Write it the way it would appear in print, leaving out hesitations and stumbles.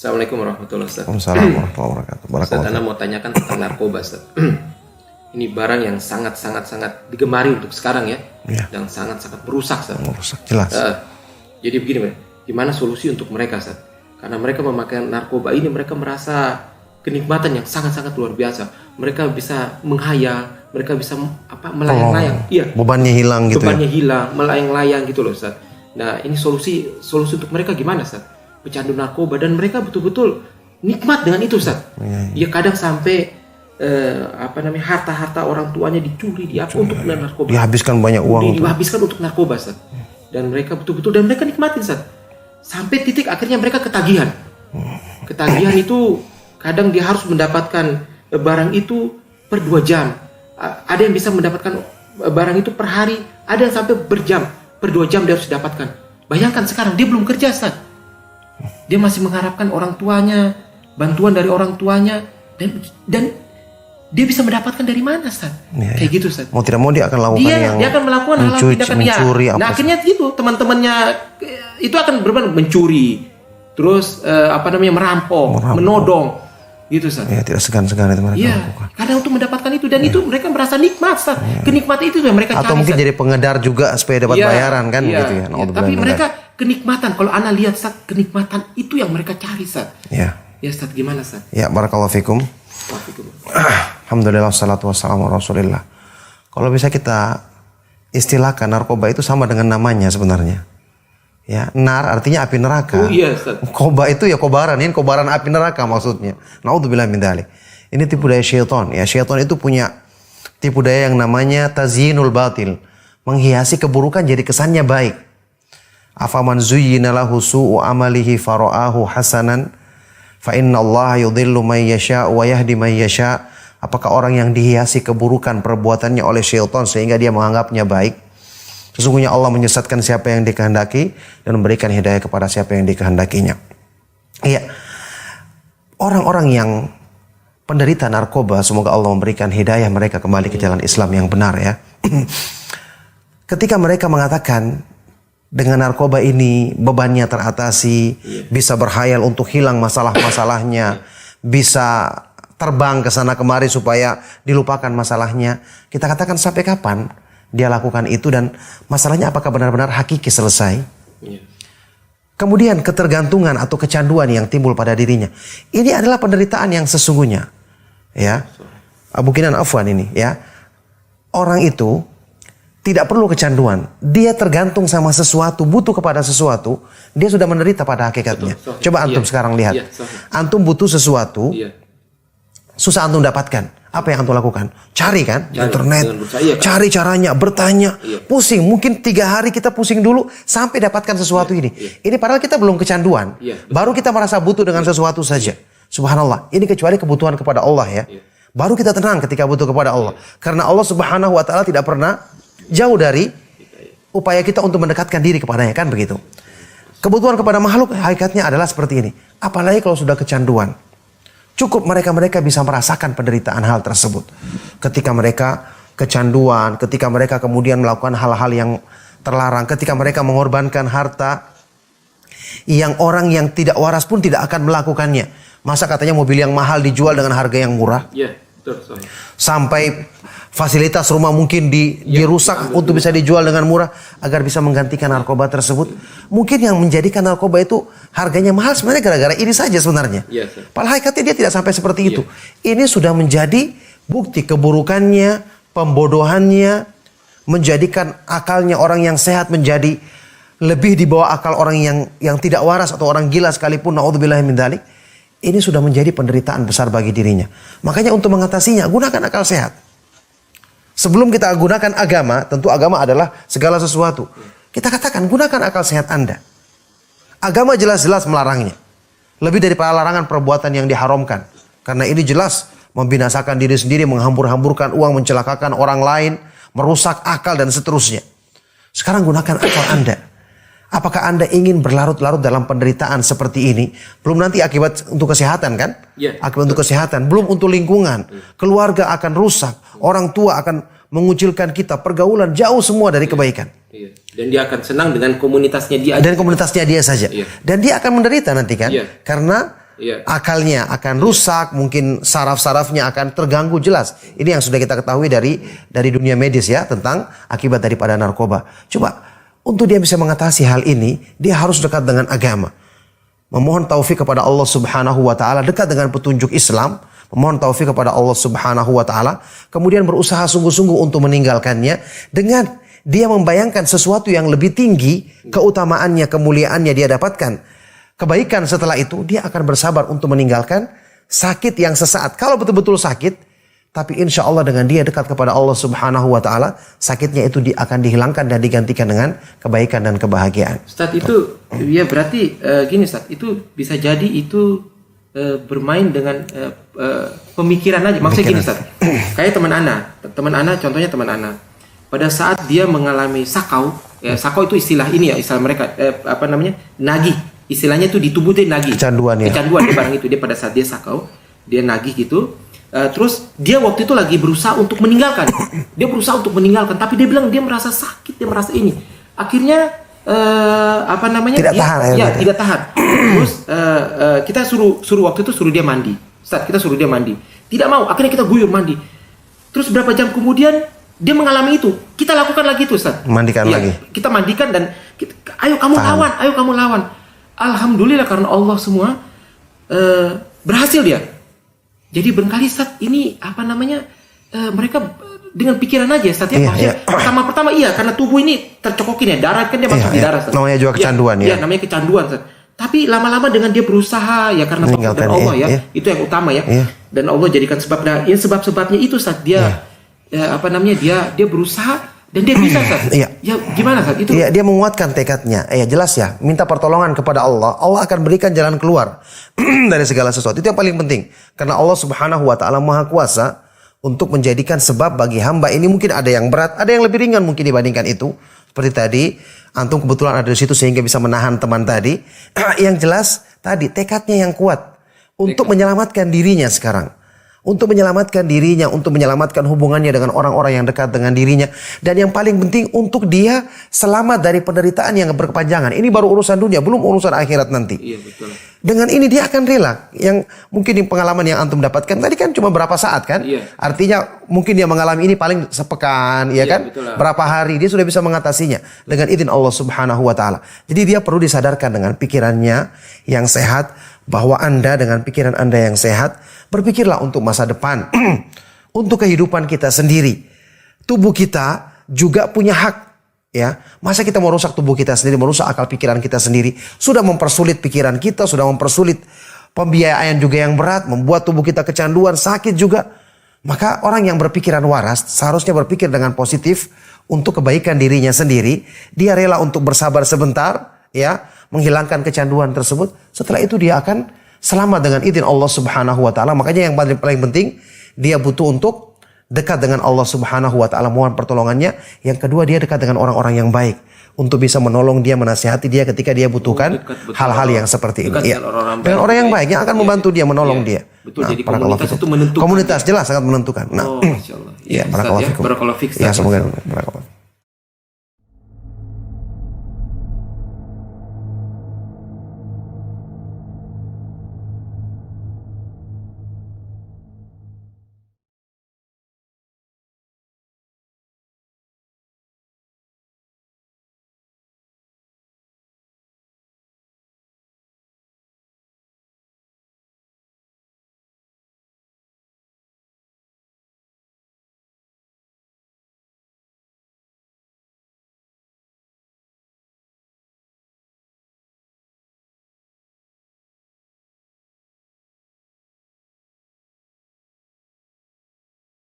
Assalamualaikum warahmatullahi wabarakatuh. Waalaikumsalam warahmatullahi wabarakatuh. Ustaz, Barakallahu. Anda mau tanyakan tentang narkoba, Ustaz. Ini barang yang sangat digemari untuk sekarang ya, Iya. dan sangat merusak, Ustaz. Merusak jelas. Jadi begini, Pak. Gimana solusi untuk mereka, Ustaz? Karena mereka memakai narkoba ini, mereka merasa kenikmatan yang sangat luar biasa. Mereka bisa menghayal, mereka bisa melayang-layang. Iya. Bebannya hilang gitu. Bebannya hilang, melayang-layang gitu loh, Ustaz. Nah, ini solusi untuk mereka gimana, Ustaz? Pecandu narkoba, dan mereka betul-betul nikmat dengan itu, Ustaz. Ya kadang sampai harta-harta orang tuanya dicuri, untuk narkoba. Dihabiskan banyak uang. Dihabiskan untuk narkoba, Ustaz. Dan mereka betul-betul, dan mereka nikmatin, Ustaz. Sampai titik akhirnya mereka ketagihan. Ketagihan itu kadang dia harus mendapatkan barang itu per 2 jam. Ada yang bisa mendapatkan barang itu per hari, ada yang sampai berjam, per 2 jam dia harus dapatkan. Bayangkan sekarang dia belum kerja, Ustaz. Dia masih mengharapkan orang tuanya, bantuan dari orang tuanya, dan dia bisa mendapatkan dari mana, Ustaz? Kayak gitu, Ustaz. Mau tidak mau dia akan lakukan dia akan melakukan hal-hal tindakan mencuri. Nah, akhirnya gitu, teman-temannya itu akan berbuat mencuri, terus merampok, menodong, gitu, Ustaz. Ya, tidak segan-segan itu mereka lakukan. Karena untuk mendapatkan itu, dan itu mereka merasa nikmat, Ustaz. Kenikmatan itu yang mereka cari. Atau mungkin Ustaz, jadi pengedar juga supaya dapat bayaran kan gitu ya. Tapi mereka kenikmatan, kalau Anda lihat, Ustaz, kenikmatan itu yang mereka cari, Ustaz. Ya. Ya, Ustaz, gimana, Ustaz? Ya, barakallahu fikum. Alhamdulillah wassalatu wassalamu ala Rasulillah. Kalau bisa kita istilahkan, narkoba itu sama dengan namanya sebenarnya. Ya, nar artinya api neraka. Oh iya, Ustaz. Koba itu ya kobaran, ini kobaran api neraka maksudnya. Naudzubillah min dzalik. Ini tipu daya syaitan. Ya, syaitan itu punya tipu daya yang namanya tazyinul batil, menghiasi keburukan jadi kesannya baik. Afaman zuyyina lahu su'u amalihi fara'ahu hasanan fa innallaha yudhillu may yasha wa yahdi may yasha. Apakah orang yang dihiasi keburukan perbuatannya oleh syaitan sehingga dia menganggapnya baik? Sesungguhnya Allah menyesatkan siapa yang dikehendaki dan memberikan hidayah kepada siapa yang dikehendakinya. Iya. Orang-orang yang penderita narkoba, semoga Allah memberikan hidayah mereka kembali ke jalan Islam yang benar ya. Ketika mereka mengatakan dengan narkoba ini bebannya teratasi, bisa berhayal untuk hilang masalah-masalahnya, bisa terbang ke sana kemari supaya dilupakan masalahnya. Kita katakan sampai kapan dia lakukan itu dan masalahnya apakah benar-benar hakiki selesai? Kemudian ketergantungan atau kecanduan yang timbul pada dirinya. Ini adalah penderitaan yang sesungguhnya. Ya. Abu Kinan Afwan ini ya. Orang itu tidak perlu kecanduan. Dia tergantung sama sesuatu, butuh kepada sesuatu. Dia sudah menderita pada hakikatnya. Coba antum sekarang lihat. Antum butuh sesuatu. Susah antum dapatkan. Apa yang antum lakukan? Cari kan? Internet. Cari caranya, bertanya. Pusing. Mungkin 3 hari kita pusing dulu sampai dapatkan sesuatu ini. Ini padahal kita belum kecanduan. Baru kita merasa butuh dengan sesuatu saja. Subhanallah. Ini kecuali kebutuhan kepada Allah ya. Baru kita tenang ketika butuh kepada Allah. Karena Allah Subhanahu wa ta'ala tidak pernah jauh dari upaya kita untuk mendekatkan diri kepadanya, kan begitu. Kebutuhan kepada makhluk hakikatnya adalah seperti ini. Apalagi kalau sudah kecanduan. Cukup mereka bisa merasakan penderitaan hal tersebut. Ketika mereka kecanduan, ketika mereka kemudian melakukan hal-hal yang terlarang, ketika mereka mengorbankan harta yang orang yang tidak waras pun tidak akan melakukannya. Masa katanya mobil yang mahal dijual dengan harga yang murah? Betul. Sampai fasilitas rumah mungkin dirusak untuk bisa dijual dengan murah agar bisa menggantikan narkoba tersebut. Mungkin yang menjadikan narkoba itu harganya mahal sebenarnya gara-gara ini saja sebenarnya. Padahal hakikatnya dia tidak sampai seperti itu. Ini sudah menjadi bukti keburukannya, pembodohannya, menjadikan akalnya orang yang sehat menjadi lebih di bawah akal orang yang tidak waras atau orang gila sekalipun. Naudzubillahi min dzalik. Ini sudah menjadi penderitaan besar bagi dirinya. Makanya untuk mengatasinya gunakan akal sehat. Sebelum kita gunakan agama, tentu agama adalah segala sesuatu. Kita katakan gunakan akal sehat Anda. Agama jelas-jelas melarangnya. Lebih daripada larangan perbuatan yang diharamkan. Karena ini jelas membinasakan diri sendiri, menghambur-hamburkan uang, mencelakakan orang lain, merusak akal dan seterusnya. Sekarang gunakan akal Anda. Apakah Anda ingin berlarut-larut dalam penderitaan seperti ini? Belum nanti akibat untuk kesehatan kan? Akibat untuk kesehatan. Belum untuk lingkungan. Keluarga akan rusak. Orang tua akan mengucilkan kita. Pergaulan jauh semua dari kebaikan. Dan dia akan senang dengan komunitasnya dia. Dan komunitasnya dia saja. Dan dia akan menderita nanti kan? Karena Iya. akalnya akan rusak, mungkin saraf-sarafnya akan terganggu jelas. Ini yang sudah kita ketahui dari dunia medis ya, tentang akibat daripada narkoba. Coba untuk dia bisa mengatasi hal ini, dia harus dekat dengan agama. Memohon taufik kepada Allah Subhanahu wa taala, dekat dengan petunjuk Islam, memohon taufik kepada Allah Subhanahu wa taala, kemudian berusaha sungguh-sungguh untuk meninggalkannya dengan dia membayangkan sesuatu yang lebih tinggi, keutamaannya, kemuliaannya dia dapatkan. Kebaikan setelah itu dia akan bersabar untuk meninggalkan sakit yang sesaat. Kalau betul-betul sakit, tapi insya Allah dengan dia dekat kepada Allah Subhanahu wa taala, sakitnya itu akan dihilangkan dan digantikan dengan kebaikan dan kebahagiaan. Ustadz itu ya berarti gini Ustadz, itu bisa jadi itu bermain dengan pemikiran aja. Maksudnya gini Ustadz, kayak teman Ana, contohnya teman Ana. Pada saat dia mengalami sakau, ya sakau itu istilah ini ya, istilah mereka nagih. Istilahnya itu di tubuh dia nagih. Kecanduan ya. Kecanduan dia barang itu. Dia pada saat dia sakau, dia nagih gitu. Terus dia waktu itu lagi berusaha untuk meninggalkan. Dia berusaha untuk meninggalkan, tapi dia bilang dia merasa sakit, dia merasa ini. Akhirnya tidak tahan. Tidak tahan. Terus kita suruh waktu itu suruh dia mandi. Ustaz, kita suruh dia mandi. Tidak mau. Akhirnya kita guyur mandi. Terus berapa jam kemudian dia mengalami itu. Kita lakukan lagi itu, Ustaz. Mandikan lagi. Kita mandikan dan ayo kamu lawan. Alhamdulillah karena Allah semua berhasil dia. Jadi berkali Ustaz ini mereka dengan pikiran aja Ustaz ya. Pertama karena tubuh ini tercokokin ya, darah kan dia masuk di darah Ustaz. Namanya juga kecanduan ya. Iya, namanya kecanduan Ustaz. Tapi lama-lama dengan dia berusaha ya karena faktor Allah ya. Itu yang utama ya. Dan Allah jadikan sebabnya. Ya sebab-sebabnya itu Ustaz dia dia berusaha dan dia bisa Ustaz. Ya gimana Ustaz itu? Dia menguatkan tekadnya. Jelas ya, minta pertolongan kepada Allah. Allah akan berikan jalan keluar dari segala sesuatu. Itu yang paling penting. Karena Allah Subhanahu wa taala Maha Kuasa untuk menjadikan sebab bagi hamba ini. Mungkin ada yang berat, ada yang lebih ringan mungkin dibandingkan itu. Seperti tadi, antum kebetulan ada di situ sehingga bisa menahan teman tadi. Yang jelas tadi tekadnya yang kuat untuk menyelamatkan dirinya sekarang. Untuk menyelamatkan dirinya, untuk menyelamatkan hubungannya dengan orang-orang yang dekat dengan dirinya. Dan yang paling penting untuk dia selamat dari penderitaan yang berkepanjangan. Ini baru urusan dunia, belum urusan akhirat nanti. Iya, betul. Dengan ini dia akan rela. Yang mungkin pengalaman yang antum dapatkan tadi kan cuma berapa saat kan? Iya. Artinya mungkin dia mengalami ini paling sepekan, ya kan? Berapa hari dia sudah bisa mengatasinya dengan izin Allah Subhanahu wa taala. Jadi dia perlu disadarkan dengan pikirannya yang sehat, bahwa Anda dengan pikiran Anda yang sehat, berpikirlah untuk masa depan, untuk kehidupan kita sendiri. Tubuh kita juga punya hak, ya. Masa kita mau rusak tubuh kita sendiri, merusak akal pikiran kita sendiri, sudah mempersulit pikiran kita, sudah mempersulit pembiayaan juga yang berat, membuat tubuh kita kecanduan, sakit juga. Maka orang yang berpikiran waras seharusnya berpikir dengan positif untuk kebaikan dirinya sendiri. Dia rela untuk bersabar sebentar, ya, menghilangkan kecanduan tersebut. Setelah itu dia akan selamat dengan izin Allah Subhanahu wa taala. Makanya yang paling penting dia butuh untuk dekat dengan Allah Subhanahu wa taala, mohon pertolongannya. Yang kedua dia dekat dengan orang-orang yang baik untuk bisa menolong dia, menasihati dia ketika dia butuhkan hal-hal yang seperti ini. Dengan orang yang baik yang akan membantu dia, menolong dia. Betul, jadi komunitas itu menentukan. Komunitas jelas sangat menentukan. Masya Allah. Barakallahu fikum. Barakallahu fikum. Ya, semoga barakallahu.